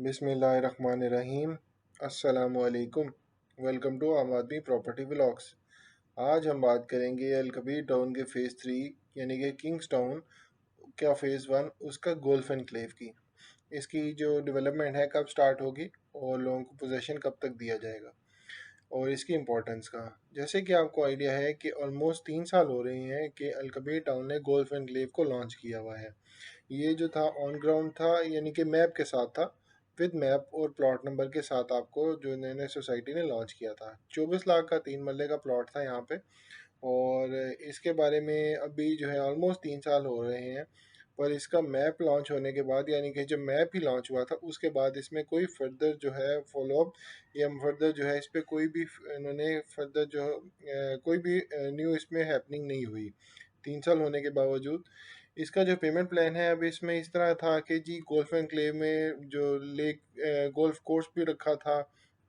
बिस्मिल्लाहिर्रहमानिर्रहीम। अस्सलामुअलैकुम। Welcome to आम आदमी प्रॉपर्टी व्लॉग्स। आज हम बात करेंगे अल कबीर टाउन के फ़ेज़ 3 यानी कि किंग्स टाउन का फ़ेज़ 1 उसका गोल्फ एनक्लेव की। इसकी जो डेवलपमेंट है कब स्टार्ट होगी और लोगों को पोजेसन कब तक दिया जाएगा और इसकी इम्पोर्टेंस का। जैसे कि आपको आइडिया है कि ऑलमोस्ट 3 साल हो रहे हैं कि अल कबीर टाउन ने गोल्फ एनक्लेव को लॉन्च किया हुआ है। ये जो था ऑन ग्राउंड था, यानी कि मैप के साथ था, विद मैप और प्लॉट नंबर के साथ आपको जो नए सोसाइटी ने लॉन्च किया था। 24 लाख का 3 मरले का प्लॉट था यहाँ पे। और इसके बारे में अभी जो है ऑलमोस्ट 3 साल हो रहे हैं, पर इसका मैप लॉन्च होने के बाद, यानी कि जब मैप ही लॉन्च हुआ था उसके बाद इसमें कोई फर्दर जो है फॉलोअप या फर्दर जो है इस पर कोई भी इन्होंने फर्दर जो कोई भी न्यू इसमें हैपनिंग नहीं हुई 3 साल होने के बावजूद। इसका जो पेमेंट प्लान है अब इसमें इस तरह था कि जी गोल्फ एनक्लेव में जो लेक गोल्फ कोर्स भी रखा था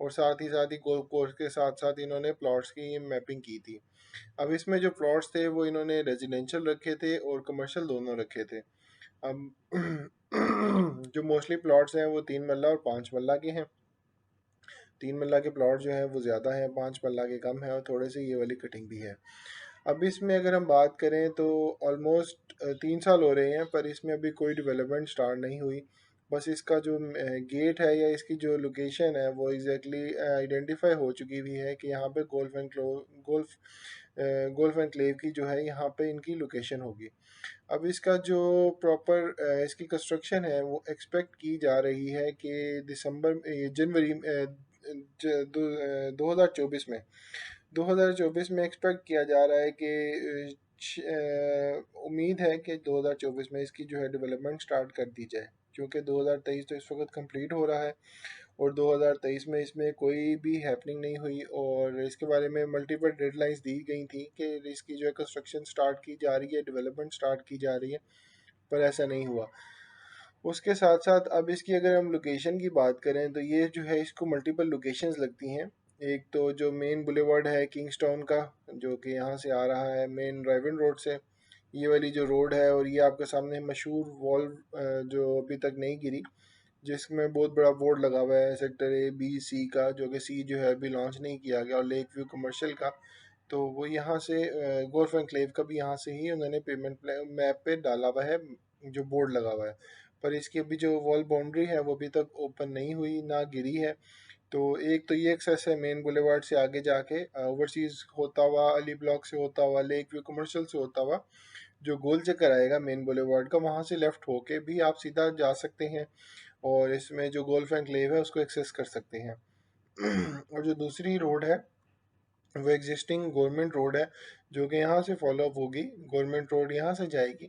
और साथ ही गोल्फ कोर्स के साथ साथ इन्होंने प्लॉट्स की मैपिंग की थी। अब इसमें जो प्लॉट्स थे वो इन्होंने रेजिडेंशियल रखे थे और कमर्शियल दोनों रखे थे। अब जो मोस्टली प्लॉट्स हैं वो 3 मरला और 5 मरला के हैं। 3 मरला के प्लॉट जो हैं वो ज़्यादा हैं, 5 मरला के कम है और थोड़े से ये वाली कटिंग भी है। अब इसमें अगर हम बात करें तो ऑलमोस्ट 3 साल हो रहे हैं, पर इसमें अभी कोई डेवलपमेंट स्टार्ट नहीं हुई। बस इसका जो गेट है या इसकी जो लोकेशन है वो एग्जैक्टली आइडेंटिफाई हो चुकी हुई है कि यहाँ पे गोल्फ गोल्फ एनक्लेव की जो है यहाँ पे इनकी लोकेशन होगी। अब इसका जो प्रॉपर इसकी कंस्ट्रक्शन है वो एक्सपेक्ट की जा रही है कि दिसंबर जनवरी 2024 में 2024 में एक्सपेक्ट किया जा रहा है कि उम्मीद है कि 2024 में इसकी जो है डेवलपमेंट स्टार्ट कर दी जाए, क्योंकि 2023 तो इस वक्त कंप्लीट हो रहा है और 2023 में इसमें कोई भी हैपनिंग नहीं हुई और इसके बारे में मल्टीपल डेडलाइंस दी गई थी कि इसकी जो है कंस्ट्रक्शन स्टार्ट की जा रही है, डेवलपमेंट स्टार्ट की जा रही है, पर ऐसा नहीं हुआ। उसके साथ साथ अब इसकी अगर हम लोकेशन की बात करें तो ये जो है इसको मल्टीपल लोकेशंस लगती हैं। एक तो जो मेन बुलेवर्ड है किंग्स टाउन का, जो कि यहाँ से आ रहा है मेन ड्राइविंग रोड से, ये वाली जो रोड है, और ये आपके सामने मशहूर वॉल जो अभी तक नहीं गिरी, जिसमें बहुत बड़ा बोर्ड लगा हुआ है सेक्टर A B C का, जो कि सी जो है अभी लॉन्च नहीं किया गया, और लेक व्यू कमर्शियल का। तो वो यहाँ से गोल्फ एनक्लेव का भी यहाँ से ही उन्होंने पेमेंट मैप पे डाला हुआ है, जो बोर्ड लगा हुआ है। पर इसकी अभी जो वॉल बाउंड्री है वो अभी तक ओपन नहीं हुई ना गिरी है। तो एक तो ये एक्सेस है मेन बुलेवार्ड से आगे जाके ओवरसीज होता हुआ, अली ब्लॉक से होता हुआ, लेक व्यू कमर्शियल से होता हुआ जो गोल चक्कर आएगा मेन बुलेवार्ड का, वहाँ से लेफ्ट होके भी आप सीधा जा सकते हैं और इसमें जो गोल्फ एनक्लेव है उसको एक्सेस कर सकते हैं। और जो दूसरी रोड है वो एग्जिस्टिंग गवर्नमेंट रोड है, जो कि यहाँ से फॉलो अप होगी। गवर्नमेंट रोड यहाँ से जाएगी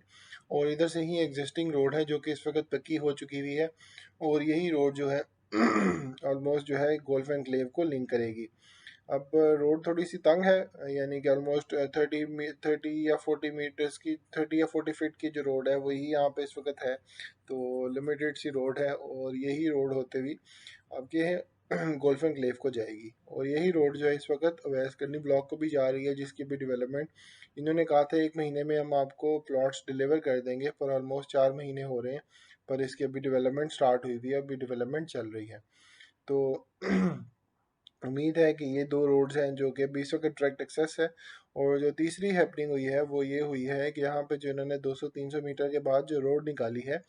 और इधर से ही एग्जिस्टिंग रोड है जो कि इस वक्त पक्की हो चुकी हुई है, और यही रोड जो है ऑलमोस्ट जो है गोल्फ एनक्लेव को लिंक करेगी। अब रोड थोड़ी सी तंग है, यानी कि ऑलमोस्ट 30 या 40 फीट की जो रोड है वही यहाँ पे इस वक्त है। तो लिमिटेड सी रोड है और यही रोड होते हुए अब ये गोल्फ एनक्लेव को जाएगी, और यही रोड जो है इस वक्त अवैस करनी ब्लॉक को भी जा रही है, जिसकी भी डेवलपमेंट इन्होंने कहा था 1 महीने में हम आपको प्लॉट्स डिलीवर कर देंगे, पर ऑलमोस्ट 4 महीने हो रहे हैं, पर इसकी अभी डेवलपमेंट स्टार्ट हुई हुई है, अभी डेवलपमेंट चल रही है। तो उम्मीद है कि ये दो रोड्स हैं जो कि अभी इस वक्त डायरेक्ट एक्सेस है। और जो तीसरी हैपनिंग हुई है वो ये हुई है कि यहाँ पे जो इन्होंने 200-300 मीटर के बाद जो रोड निकाली है,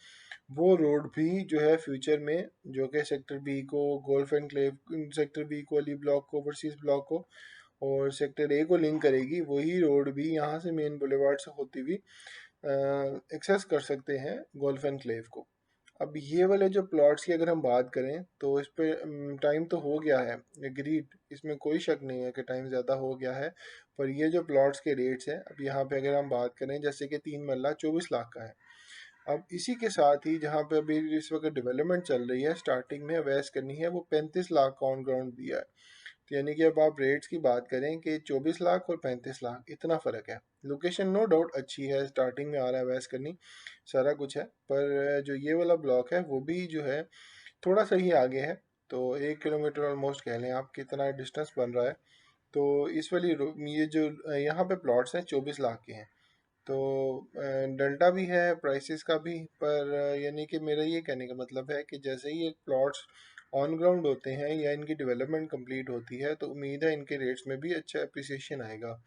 वो रोड भी जो है फ्यूचर में जो कि सेक्टर बी को गोल्फ एनक्लेव, सेक्टर बी को अली ब्लॉक को, ओवरसीज ब्लॉक को और सेक्टर ए को लिंक करेगी। वही रोड भी यहाँ से मेन बुलेवार्ड से होती हुई एक्सेस कर सकते हैं गोल्फ एनक्लेव को। अब ये वाले जो प्लॉट्स की अगर हम बात करें तो इस पे टाइम तो हो गया है एग्रीड, इसमें कोई शक नहीं है कि टाइम ज़्यादा हो गया है। पर ये जो प्लॉट्स के रेट्स हैं अब यहाँ पे अगर हम बात करें, जैसे कि 3 मरला 24 लाख का है। अब इसी के साथ ही जहाँ पे अभी इस वक्त डेवलपमेंट चल रही है, स्टार्टिंग में अवैस करनी है, वो 35 लाख का ऑन ग्राउंड दिया है। तो यानी कि अब आप रेट्स की बात करें कि 24 लाख और 35 लाख इतना फ़र्क है। लोकेशन नो डाउट अच्छी है, स्टार्टिंग में आ रहा है अवैस करनी, सारा कुछ है, पर जो ये वाला ब्लॉक है वो भी जो है थोड़ा सा ही आगे है। तो 1 किलोमीटर ऑलमोस्ट कह लें आप कितना डिस्टेंस बन रहा है। तो इस वाली ये जो यहाँ पे प्लॉट्स हैं 24 लाख के हैं। तो डेल्टा भी है प्राइसेस का भी, पर यानी कि मेरा ये कहने का मतलब है कि जैसे ही एक प्लॉट्स ऑन ग्राउंड होते हैं या इनकी डेवलपमेंट कंप्लीट होती है तो उम्मीद है इनके रेट्स में भी अच्छा अप्रिसिएशन आएगा।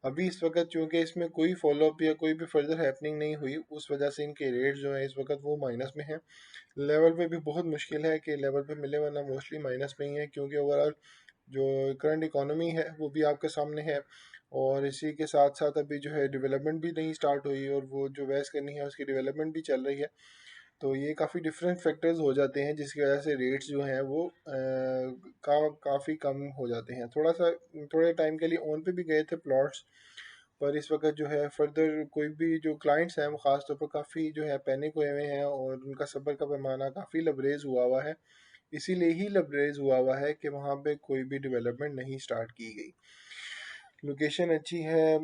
अभी इस वक्त चूंकि इसमें कोई फॉलोअप या कोई भी फर्दर हैपनिंग नहीं हुई, उस वजह से इनके रेट जो है इस वक्त वो माइनस में है। लेवल पे भी बहुत मुश्किल है कि लेवल पे मिले, वरना मोस्टली माइनस में ही है, क्योंकि ओवरऑल जो करंट इकोनॉमी है वो भी आपके सामने है। और इसी के साथ साथ अभी जो है डेवलपमेंट भी नहीं स्टार्ट हुई, और वो जो वैस करनी है उसकी डेवलपमेंट भी चल रही है। तो ये काफ़ी डिफरेंट फैक्टर्स हो जाते हैं जिसकी वजह से रेट्स जो हैं वो काफ़ी कम हो जाते हैं। थोड़े टाइम के लिए ऑन पे भी गए थे प्लॉट्स, पर इस वक्त जो है फर्दर कोई भी जो क्लाइंट्स हैं वो ख़ास तौर पर काफ़ी जो है पैनिक हुए हुए हैं, और उनका सब्र का पैमाना काफ़ी लबरेज हुआ हुआ है। इसीलिए ही लबरेज हुआ हुआ है कि वहाँ पे कोई भी डेवलपमेंट नहीं स्टार्ट की गई। लोकेशन अच्छी है,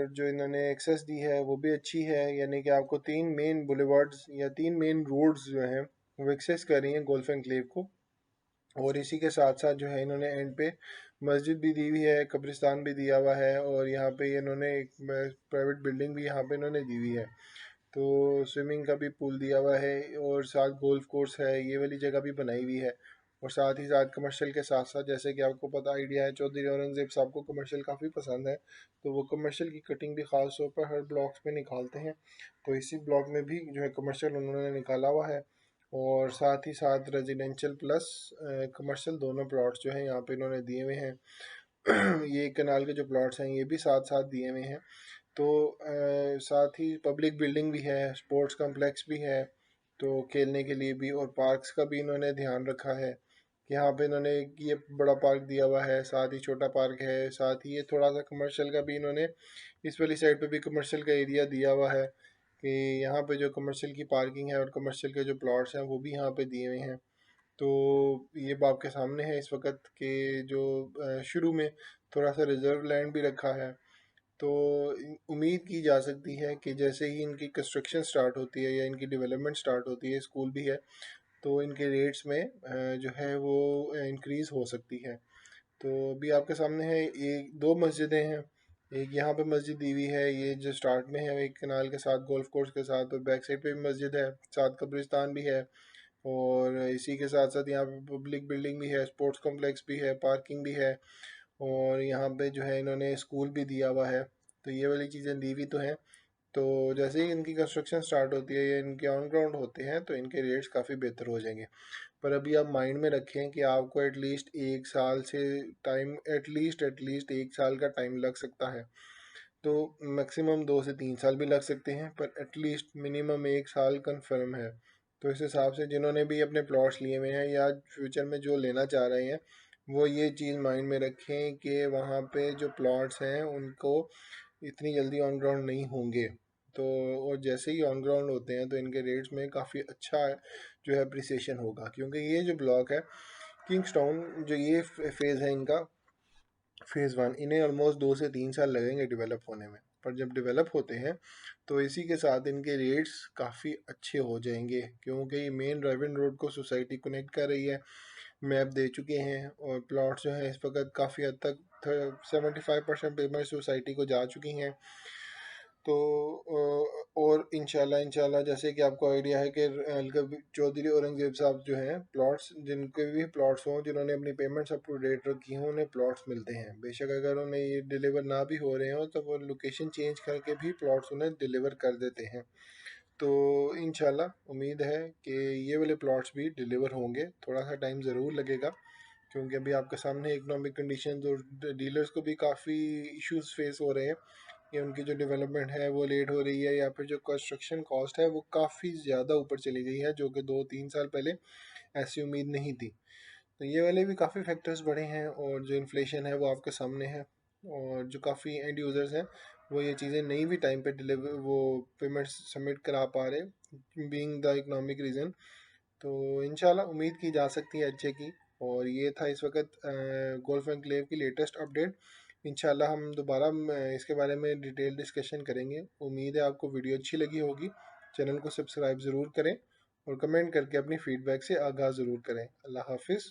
जो इन्होंने एक्सेस दी है वो भी अच्छी है, यानी कि आपको तीन मेन बुलेवार्ड्स या तीन मेन रोड्स जो हैं वो एक्सेस कर रही हैं गोल्फ एनक्लेव को। और इसी के साथ साथ जो है इन्होंने एंड पे मस्जिद भी दी हुई है, कब्रिस्तान भी दिया हुआ है, और यहाँ पे इन्होंने एक प्राइवेट बिल्डिंग भी यहाँ पे इन्होंने दी हुई है। तो स्विमिंग का भी पूल दिया हुआ है, और साथ गोल्फ कोर्स है, ये वाली जगह भी बनाई हुई है। और साथ ही साथ कमर्शियल के साथ साथ, जैसे कि आपको पता आइडिया है, चौधरी औरंगजेब साहब को कमर्शियल काफ़ी पसंद है, तो वो कमर्शियल की कटिंग भी ख़ास तौर पर हर ब्लॉक्स में निकालते हैं। तो इसी ब्लॉक में भी जो है कमर्शियल उन्होंने निकाला हुआ है। और साथ ही साथ रेजिडेंशियल प्लस कमर्शियल दोनों प्लॉट्स जो हैं यहाँ पे इन्होंने दिए हुए हैं। ये कनाल के जो प्लॉट्स हैं ये भी साथ साथ दिए हुए हैं। तो साथ ही पब्लिक बिल्डिंग भी है, स्पोर्ट्स कॉम्प्लेक्स भी है, तो खेलने के लिए भी, और पार्क्स का भी इन्होंने ध्यान रखा है कि यहाँ पे इन्होंने ये बड़ा पार्क दिया हुआ है, साथ ही छोटा पार्क है, साथ ही ये थोड़ा सा कमर्शियल का भी इन्होंने इस वाली साइड पे भी कमर्शियल का एरिया दिया हुआ है, कि यहाँ पे जो कमर्शियल की पार्किंग है और कमर्शियल के जो प्लॉट्स हैं वो भी यहाँ पे दिए हुए हैं। तो ये बात के सामने है इस वक्त के जो शुरू में थोड़ा सा रिजर्व लैंड भी रखा है। तो उम्मीद की जा सकती है कि जैसे ही इनकी कंस्ट्रक्शन स्टार्ट होती है या इनकी डेवलपमेंट स्टार्ट होती है, स्कूल भी है, तो इनके रेट्स में जो है वो इंक्रीज़ हो सकती है। तो अभी आपके सामने है, एक दो मस्जिदें हैं। एक यहाँ पे मस्जिद दी हुई है, ये जो स्टार्ट में है एक कनाल के साथ गोल्फ कोर्स के साथ, और बैक साइड पे भी मस्जिद है, साथ कब्रिस्तान भी है। और इसी के साथ साथ यहाँ पे पब्लिक बिल्डिंग भी है, स्पोर्ट्स कॉम्प्लेक्स भी है, पार्किंग भी है, और यहाँ पे जो है इन्होंने स्कूल भी दिया हुआ है। तो ये वाली चीज़ें दी हुई तो हैं। तो जैसे ही इनकी कंस्ट्रक्शन स्टार्ट होती है या इनके ऑन ग्राउंड होते हैं तो इनके रेट्स काफ़ी बेहतर हो जाएंगे। पर अभी आप माइंड में रखें कि आपको एटलीस्ट एक साल से टाइम, एटलीस्ट एक साल का टाइम लग सकता है। तो मैक्सिमम 2 से 3 साल भी लग सकते हैं, पर एटलीस्ट मिनिमम एक साल कंफर्म है। तो इस हिसाब से जिन्होंने भी अपने प्लॉट्स लिए हुए हैं या फ्यूचर में जो लेना चाह रहे हैं, वो ये चीज़ माइंड में रखें कि वहाँ पे जो प्लॉट्स हैं उनको इतनी जल्दी ऑन ग्राउंड नहीं होंगे। तो और जैसे ही ऑन ग्राउंड होते हैं तो इनके रेट्स में काफ़ी अच्छा जो है अप्रिसिएशन होगा, क्योंकि ये जो ब्लॉक है किंग्सटाउन, जो ये फेज़ है इनका, फेज़ वन, इन्हें ऑलमोस्ट 2 से 3 साल लगेंगे डेवलप होने में। पर जब डेवलप होते हैं तो इसी के साथ इनके रेट्स काफ़ी अच्छे हो जाएंगे, क्योंकि ये मेन ड्राइविंग रोड को सोसाइटी कनेक्ट कर रही है। मैप दे चुके हैं, और प्लॉट जो है इस वक्त काफ़ी हद तक 75% पेमेंट सोसाइटी को जा चुकी हैं। तो और इंशाल्लाह इंशाल्लाह जैसे कि आपको आइडिया है कि चौधरी औरंगजेब साहब जो हैं, प्लॉट्स जिनके भी प्लॉट्स हों, जिन्होंने अपनी पेमेंट्स अप टू डेट रखी हों, उन्हें प्लॉट्स मिलते हैं। बेशक अगर उन्हें ये डिलीवर ना भी हो रहे हों तो वो लोकेशन चेंज करके भी प्लॉट्स उन्हें डिलीवर कर देते हैं। तो इंशाल्लाह उम्मीद है कि ये वाले प्लॉट्स भी डिलीवर होंगे। थोड़ा सा टाइम ज़रूर लगेगा, क्योंकि अभी आपके सामने इकोनॉमिक कंडीशन और डीलर्स को भी काफ़ी इश्यूज फेस हो रहे हैं कि उनकी जो डेवलपमेंट है वो लेट हो रही है, या फिर जो कंस्ट्रक्शन कॉस्ट है वो काफ़ी ज़्यादा ऊपर चली गई है, जो कि 2 3 साल पहले ऐसी उम्मीद नहीं थी। तो ये वाले भी काफ़ी फैक्टर्स बढ़े हैं, और जो इन्फ्लेशन है वो आपके सामने है, और जो काफ़ी एंड यूज़र्स हैं वो ये चीज़ें नहीं भी टाइम पे डिलीवर वो पेमेंट्स सबमिट करा पा रहे, बीइंग द इकोनॉमिक रीज़न। तो इंशाल्लाह उम्मीद की जा सकती है अच्छे की। और ये था इस वक्त गोल्फ एनक्लेव की लेटेस्ट अपडेट। इंशाल्लाह हम दोबारा इसके बारे में डिटेल डिस्कशन करेंगे। उम्मीद है आपको वीडियो अच्छी लगी होगी। चैनल को सब्सक्राइब ज़रूर करें, और कमेंट करके अपनी फ़ीडबैक से आगाह ज़रूर करें। अल्लाह हाफिज़।